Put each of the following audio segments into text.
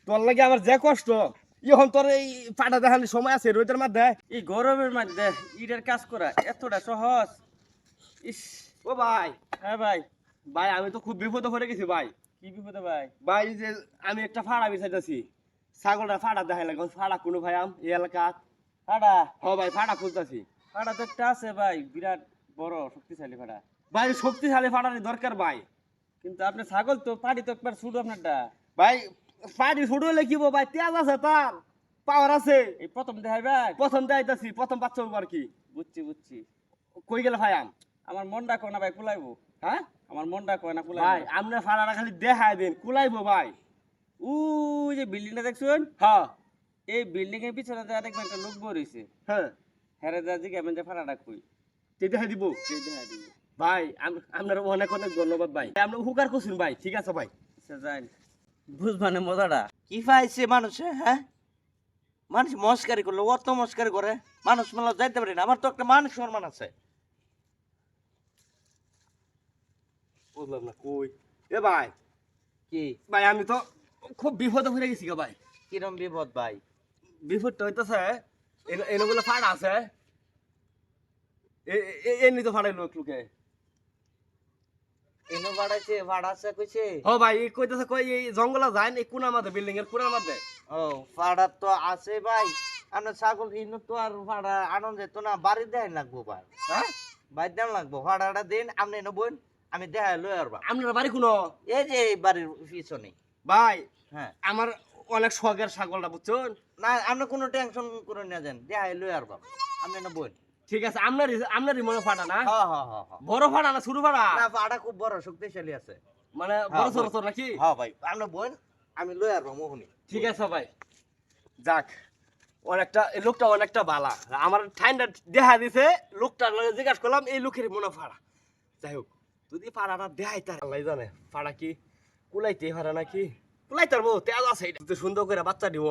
তোর লাগে আমার যে কষ্ট এখন তোর এই পাটা দেখানোর সময় আছে রোদের মধ্যে। এই গরমের মধ্যে ইটের কাজ করা এতটা সহজ। ইস। ও ভাই, হ্যাঁ ভাই। ভাই আমি তো খুব বিপদে পড়ে গেছি ভাই। কি বিপদে ভাই? ভাই এই যে আমি একটা ফাড়া বিছাইতেছি, ছাগলটা ফাড়া দেখাই লাগে, ফাড়া কোনো ভাই এই এলাকাত। ফাড়া? হ ভাই, ফাড়া খুঁজতেছি। ফাড়া তো একটা আছে ভাই, বিরাট বড় শক্তিশালী ফাড়া। ভাই শক্তিশালী ফাড়ার দরকার ভাই। কিন্তু আপনি ছাগল তো পাড়ি তো একবার ছুট আপনারটা। ভাই পাড়ি ছোট হলে কি ভাই, তেজ আছে তার, পাওয়ার আছে। এই প্রথম দেখাই ভাই। প্রথম দেখাইতেছি, প্রথম বাচ্চা আর কি। বুঝছি বুঝছি। কই গেলে ভাই আম? আমার মনটা কয় না ভাই কুলাইবো। হ্যাঁ আমার মনটা কয় না ভাই, কুলাইবো। আপনি ফাড়াটা খালি দেখাই দিন, কুলাইবো ভাই। ওই যে বিল্ডিংটা দেখছেন, হ্যাঁ এই বিল্ডিং এর পিছনে যা দেখবেন একটা লোক বইছে। হ্যাঁ, হ্যাঁ যা জিজ্ঞাসা যে ফাড়াটা কই, তুই দেখাই দিব। সেই দেখা দিব। ভাই আপনার অনেক অনেক ধন্যবাদ ভাই, আপনি উপকার করছেন ভাই। ঠিক আছে ভাই। আচ্ছা যাই, বুঝবানে মজাটা। কি পাইছে মানুষে? হ্যাঁ, মানুষ মস্কারি করলো, অত মস্কারি করে মানুষ মেলা যাইতে পারি না। আমার তো একটা মানুষ সম্মান আছে। বুঝলাম না কই। এ ভাই, কি ভাই আমি তো খুব বিপদে পড়ে গেছি গো ভাই। কিরম বিপদ ভাই? বিপদটা হইতেছে এনে বলে ফাড়া আছে, এমনি তো ফাড়াই লোক লোকে। এনো বাড়াইছে, ভাড়াছে কইছে। ও ভাই এই কইতেছে, কই এই জঙ্গলে যায় এই কোনার মধ্যে, বিল্ডিং এর কোনার মধ্যে। ও ভাড়া তো আছে ভাই। আপনার ছাগল ইনো তো আর ভাড়া আনন্দ যেত না, বাড়ি দেয় লাগবো ভাই। হ্যাঁ বাড়ি দেন লাগবো, ভাড়াটা দিন আপনি নেবেন, আমি দেখাই লই আর আপনার বাড়ি কোনো? এই যে এই বাড়ির পিছনে। ভাই হ্যাঁ, আমার অনেক শখের ছাগলটা বুঝছেন। না আপনি কোনো টেনশন করে নিয়ে যান, দেখাই লই আর আপনি নেবেন। ঠিক আছে, আপনারই মনে ফাটা না? হ্যাঁ হ্যাঁ হ্যাঁ হ্যাঁ। বড় ফাটা না ছোট ফাটা? না ভাড়া খুব বড় শক্তিশালী আছে। মানে হ্যাঁ, বড় ছোট ছোট নাকি? হ্যাঁ ভাই, আপনি বোন আমি লই আর মোহনি। ঠিক আছে ভাই, যাক অনেকটা, এই লোকটা অনেকটা বালা। আমার ঠান্ডা দেখা দিছে, লোকটার লগে জিজ্ঞাসা করলাম, এই লোকের মনে ফাড়া। যাই হোক, যদি ফাড়াটা দেখাই তার আল্লাহ জানে, ফাড়া কি কুলাইতে ফাড়া নাকি কুলাইতে পারবো, তেজ আছে এটা। যদি সুন্দর করে বাচ্চা দিব,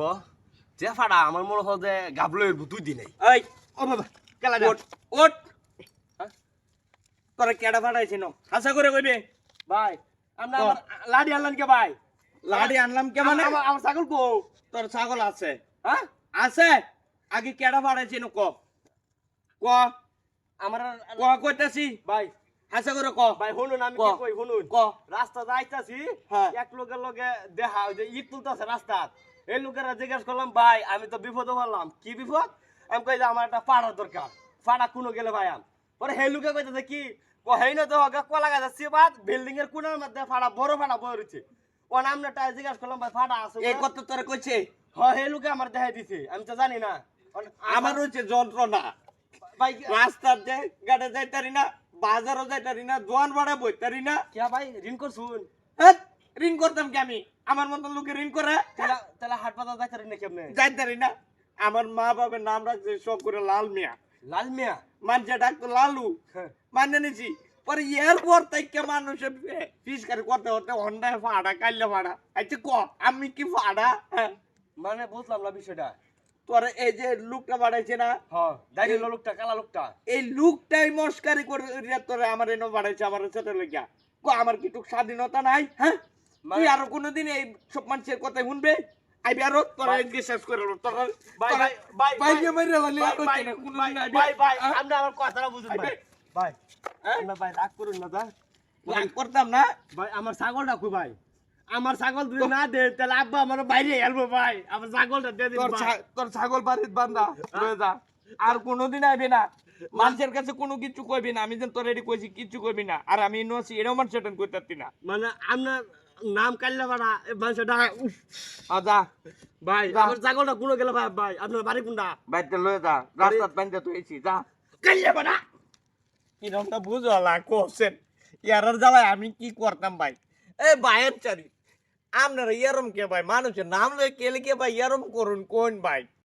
যে ফাড়া আমার মনে হয় যে গাবলো 2 দিনে। এই ও বাবা, কেলা ওট ওট, তোরা কেডা ফাটাইছিস ন? হাসা করে কইবে ভাই আমরা আমার লাডি আনলেন কে ভাই? লাড়ি আনলাম কে মানে? আমার ছাগল কো? তোর ছাগল আছে? হ্যাঁ আছে। আগে কেডা ফাটাইছিস ন ক ক আমার ক কইতাছি ভাই, হাসা করে ক ভাই শুনুন, আমি ক। কি কই শুনুন। ক। রাস্তা যাইতাছি, হ্যাঁ। এক লোকের লগে দেখা ওই যে ইট তুলতাছে রাস্তাত। এই লোকেরা জিজ্ঞাসা করলাম, ভাই আমি তো বিপদে পড়লাম। কি বিপদ? আমি কই যে আমার একটা পাড়ার দরকার, পাড়া কোনো গেলে ভাই আম। পরে সেই লোকে কইতাছে কি, হেই না তো কলা গাছ আছে বাদ, বিল্ডিং এর কোনার মধ্যে ফাড়া, বড় ফাড়া বই রয়েছে। ও নামটা জিজ্ঞাসা করলাম, ভাই ফাড়া আছে? এই কত তোরে কইছে? হ্যাঁ, সেই লোকে আমার দেখাই দিছে, আমি তো জানি না। আমার হচ্ছে যন্ত্রণা। ভাই রাস্তার যে গাড়ি যাইতারি না, বাজারও যাইতারি না, দোয়ান ভাড়া বইতারি না। কে ভাই ঋণ করছুন? হ্যাঁ, ঋণ করতাম কি আমি? আমার মতন লোকে ঋণ করে তাহলে হাট বাজার যাইতে না কেমনে? যাইতারি না। আমার মা বাবার নাম রাখছে শখ করে লাল মিয়া, লাল মিয়া। মানুষে ডাকতো লালু, মানে নিছি। পরে এরপর থেকে মানুষে ফিসকারি করতে করতে হন্ডায় ফাড়া, কাইলে ফাড়া। আচ্ছা ক, আমি কি ফাড়া? হ্যাঁ, মানে বুঝলাম না বিষয়টা। তোর এই যে লোকটা বাড়াইছে না, হ্যাঁ, দাড়ি লোকটা, কালা লোকটা। এই লোকটাই মস্কারি করে তোরে আমার এনে বাড়াইছে, আমার সাথে লেগা। ক, আমার কি টুক স্বাধীনতা নাই? হ্যাঁ, তুই আরো কোনোদিন এই সব মানুষের কথা শুনবে? আইবি আরো তোরা এদিকে শেষ করে লো। তোরা ভাই ভাই ভাই বাইকে মাইরা লালি ভাই, আরো ভাই, কেন কোনোদিন ভাই, আইবি? ভাই, ভাই, হ্যাঁ? আপনি আমার কথাটা বুঝুন ভাই। ভাই, হ্যাঁ? আপনি ভাই রাগ করুন না দা। রাগ করতাম না। ভাই আমার ছাগলটা কই ভাই? আমার ছাগল যদি না দে তাহলে আব্বা আমার বাইরে হেলবো ভাই। আমার ছাগলটা দিয়ে দিন ভাই। তোর ছাগল বাড়ির বান্ধা লয়ে যা। আর কোনোদিন আইবি না। মানুষের কাছে কোনো কিছু কইবি না। আমি যেন তোর এডি কইছি কিছু কইবি না। আর আমি নছি এটাও মানুষ সেটান কইতাতি না। মানে আপনার নাম কাল্লা বাড়া মানুষটা আজা ভাই, যা। আমার ছাগলটা কোন গেল ভাই? ভাই আপনার বাড়ি কোনটা? বাইতে লয়ে যা। রাস্তাত বান্ধা তুইছি যা। কাল্লা বাড়া কিরমটা বুঝলা কোসেন। ইয়ারার জ্বালায় আমি কি করতাম ভাই? এ ভাইয়ের চারি। আপনারা ইয়ারম কে ভাই? মানুষের নাম লয়ে কেলে কে ভাই ইয়ারম করুন কোন ভাই?